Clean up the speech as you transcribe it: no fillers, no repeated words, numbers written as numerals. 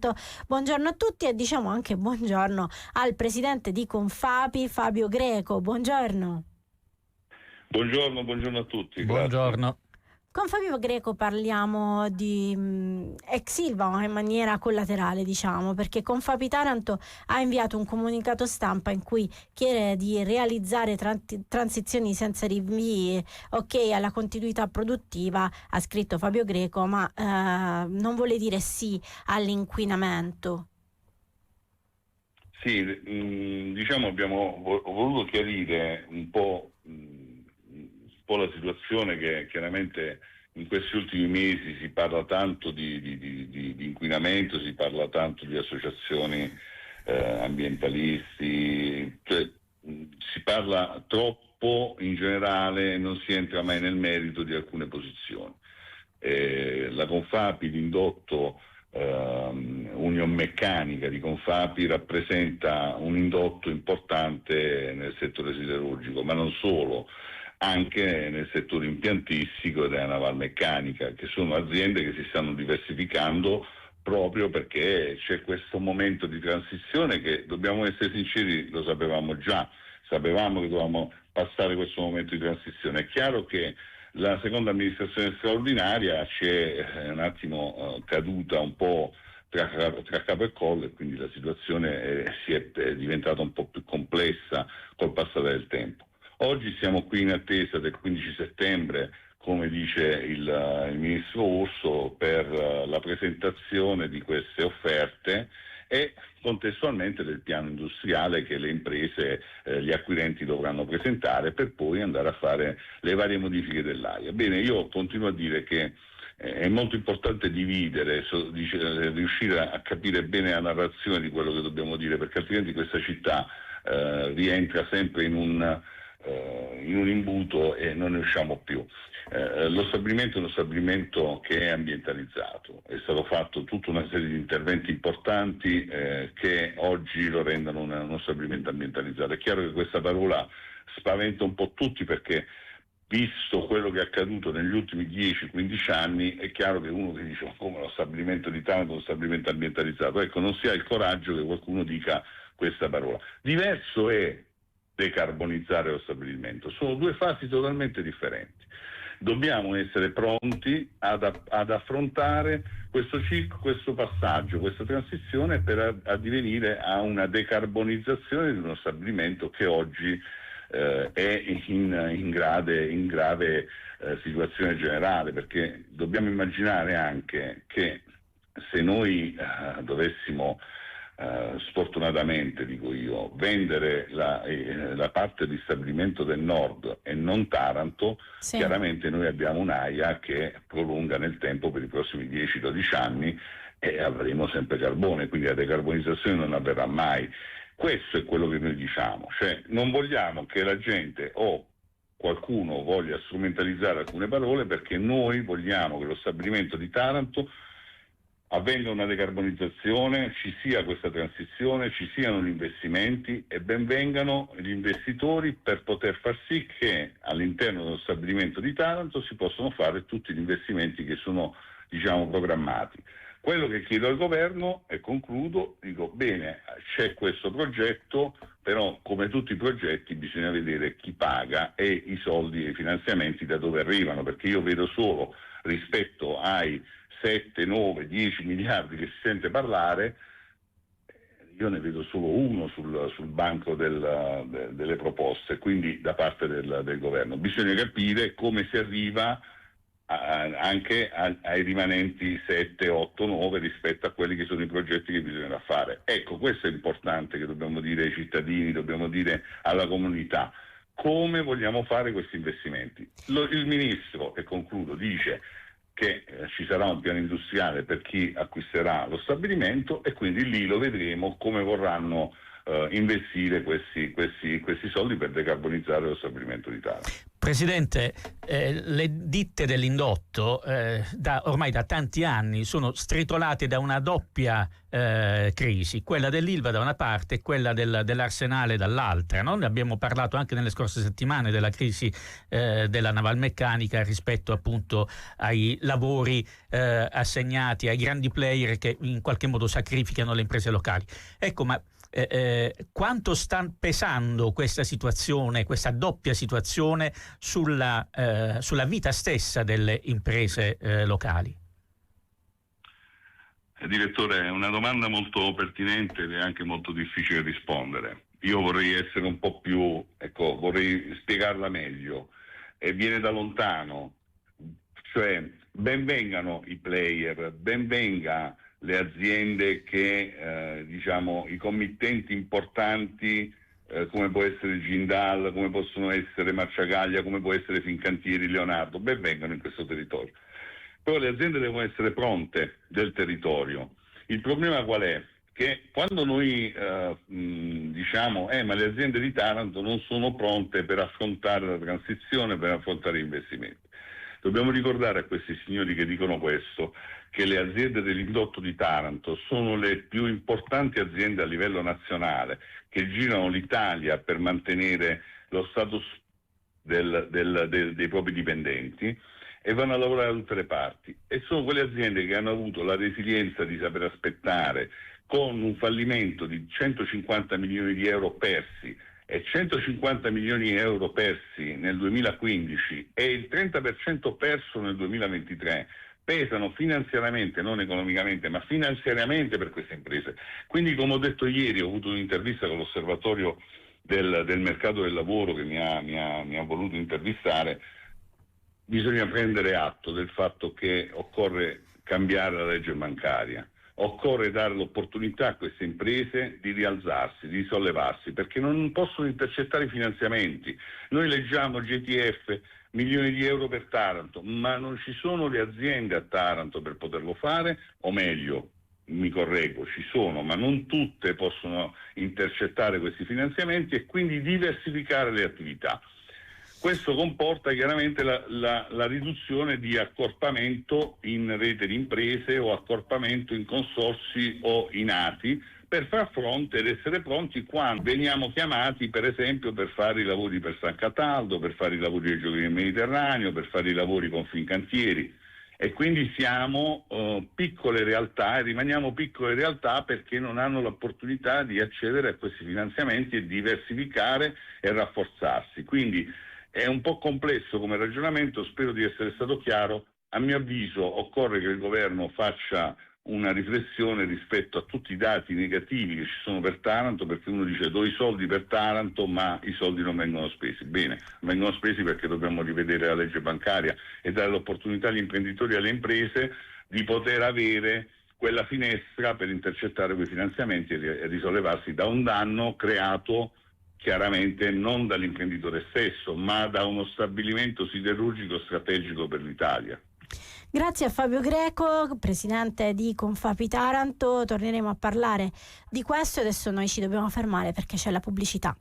Taranto. Buongiorno a tutti e diciamo anche buongiorno al presidente di Confapi, Fabio Greco. Buongiorno. Buongiorno a tutti. Buongiorno. Grazie. Con Fabio Greco parliamo di ex Ilva in maniera collaterale, diciamo, perché Confapi Taranto ha inviato un comunicato stampa in cui chiede di realizzare transizioni senza rinvii, ok alla continuità produttiva, ha scritto Fabio Greco, ma non vuole dire sì all'inquinamento. Sì, diciamo abbiamo voluto chiarire un po' la situazione che chiaramente in questi ultimi mesi si parla tanto di inquinamento, si parla tanto di associazioni ambientalisti, cioè, si parla troppo in generale e non si entra mai nel merito di alcune posizioni. La Confapi, l'indotto Union Meccanica di Confapi, rappresenta un indotto importante nel settore siderurgico, ma non solo, anche nel settore impiantistico e della navalmeccanica, che sono aziende che si stanno diversificando proprio perché c'è questo momento di transizione che, dobbiamo essere sinceri, lo sapevamo già, sapevamo che dovevamo passare questo momento di transizione. È chiaro che la seconda amministrazione straordinaria ci è un attimo caduta un po' tra capo e collo, e quindi la situazione è diventata un po' più complessa col passare del tempo. Oggi siamo qui in attesa del 15 settembre, come dice il ministro Urso, per la presentazione di queste offerte e contestualmente del piano industriale che le imprese, gli acquirenti dovranno presentare per poi andare a fare le varie modifiche dell'area. Bene, io continuo a dire che è molto importante dividere, riuscire a capire bene la narrazione di quello che dobbiamo dire, perché altrimenti questa città rientra sempre in un imbuto e non ne usciamo più. Lo stabilimento è uno stabilimento che è ambientalizzato, è stato fatto tutta una serie di interventi importanti che oggi lo rendono uno stabilimento ambientalizzato. È chiaro che questa parola spaventa un po' tutti, perché visto quello che è accaduto negli ultimi 10-15 anni è chiaro che uno che dice come lo stabilimento di Taranto è uno stabilimento ambientalizzato, ecco, non si ha il coraggio che qualcuno dica questa parola. Diverso è decarbonizzare lo stabilimento, sono due fasi totalmente differenti. Dobbiamo essere pronti ad affrontare questo passaggio, questa transizione per addivenire a una decarbonizzazione di uno stabilimento che oggi è in grave situazione generale, perché dobbiamo immaginare anche che se noi dovessimo sfortunatamente, dico io, vendere la parte di stabilimento del nord e non Taranto, sì, chiaramente noi abbiamo un'AIA che prolunga nel tempo per i prossimi 10-12 anni e avremo sempre carbone, quindi la decarbonizzazione non avverrà mai. Questo è quello che noi diciamo, cioè non vogliamo che la gente o qualcuno voglia strumentalizzare alcune parole, perché noi vogliamo che lo stabilimento di Taranto avvenga una decarbonizzazione, ci sia questa transizione, ci siano gli investimenti e ben vengano gli investitori per poter far sì che all'interno dello stabilimento di Taranto si possano fare tutti gli investimenti che sono, diciamo, programmati. Quello che chiedo al governo, e concludo, dico bene, c'è questo progetto, però come tutti i progetti bisogna vedere chi paga e i soldi e i finanziamenti da dove arrivano, perché io vedo solo rispetto ai 7, 9, 10 miliardi che si sente parlare, io ne vedo solo uno sul banco delle proposte, quindi da parte del governo. Bisogna capire come si arriva anche ai rimanenti 7, 8, 9 rispetto a quelli che sono i progetti che bisognerà fare. Ecco, questo è importante che dobbiamo dire ai cittadini, dobbiamo dire alla comunità. Come vogliamo fare questi investimenti? Il ministro, e concludo, dice che ci sarà un piano industriale per chi acquisterà lo stabilimento e quindi lì lo vedremo come vorranno investire questi soldi per decarbonizzare lo stabilimento di Taranto. Presidente, Le ditte dell'indotto ormai da tanti anni sono stritolate da una doppia crisi, quella dell'Ilva da una parte e quella dell'Arsenale dall'altra, no? Ne abbiamo parlato anche nelle scorse settimane della crisi della navalmeccanica rispetto appunto ai lavori assegnati ai grandi player che in qualche modo sacrificano le imprese locali. Ecco, ma quanto sta pesando questa situazione, questa doppia situazione sulla vita stessa delle imprese locali? Direttore, è una domanda molto pertinente ed è anche molto difficile rispondere. Io vorrei essere un po' più, vorrei spiegarla meglio. Viene da lontano, cioè ben vengano i player, ben venga le aziende che, i committenti importanti, come può essere Jindal, come possono essere Marciagaglia, come può essere Fincantieri, Leonardo, ben vengano in questo territorio. Però le aziende devono essere pronte del territorio. Il problema qual è? Che quando noi diciamo ma le aziende di Taranto non sono pronte per affrontare la transizione, per affrontare gli investimenti. Dobbiamo ricordare a questi signori che dicono questo che le aziende dell'indotto di Taranto sono le più importanti aziende a livello nazionale che girano l'Italia per mantenere lo status dei propri dipendenti e vanno a lavorare da tutte le parti, e sono quelle aziende che hanno avuto la resilienza di saper aspettare, con un fallimento di 150 milioni di euro persi e 150 milioni di euro persi nel 2015 e il 30% perso nel 2023 pesano finanziariamente, non economicamente, ma finanziariamente per queste imprese. Quindi, come ho detto ieri, ho avuto un'intervista con l'Osservatorio del mercato del lavoro che mi ha voluto intervistare. Bisogna prendere atto del fatto che occorre cambiare la legge bancaria, occorre dare l'opportunità a queste imprese di rialzarsi, di sollevarsi, perché non possono intercettare i finanziamenti. Noi leggiamo GTF, milioni di euro per Taranto, ma non ci sono le aziende a Taranto per poterlo fare, o meglio, mi correggo, ci sono, ma non tutte possono intercettare questi finanziamenti e quindi diversificare le attività. Questo comporta chiaramente la riduzione di accorpamento in rete di imprese o accorpamento in consorzi o in ATI per far fronte ed essere pronti quando veniamo chiamati, per esempio, per fare i lavori per San Cataldo, per fare i lavori dei Giochi del Mediterraneo, per fare i lavori con Fincantieri. E quindi siamo piccole realtà e rimaniamo piccole realtà perché non hanno l'opportunità di accedere a questi finanziamenti e diversificare e rafforzarsi. Quindi è un po' complesso come ragionamento, spero di essere stato chiaro. A mio avviso occorre che il governo faccia una riflessione rispetto a tutti i dati negativi che ci sono per Taranto, perché uno dice do i soldi per Taranto ma i soldi non vengono spesi. Bene, vengono spesi perché dobbiamo rivedere la legge bancaria e dare l'opportunità agli imprenditori e alle imprese di poter avere quella finestra per intercettare quei finanziamenti e risollevarsi da un danno creato chiaramente non dall'imprenditore stesso, ma da uno stabilimento siderurgico strategico per l'Italia. Grazie a Fabio Greco, presidente di Confapi Taranto. Torneremo a parlare di questo e adesso noi ci dobbiamo fermare perché c'è la pubblicità.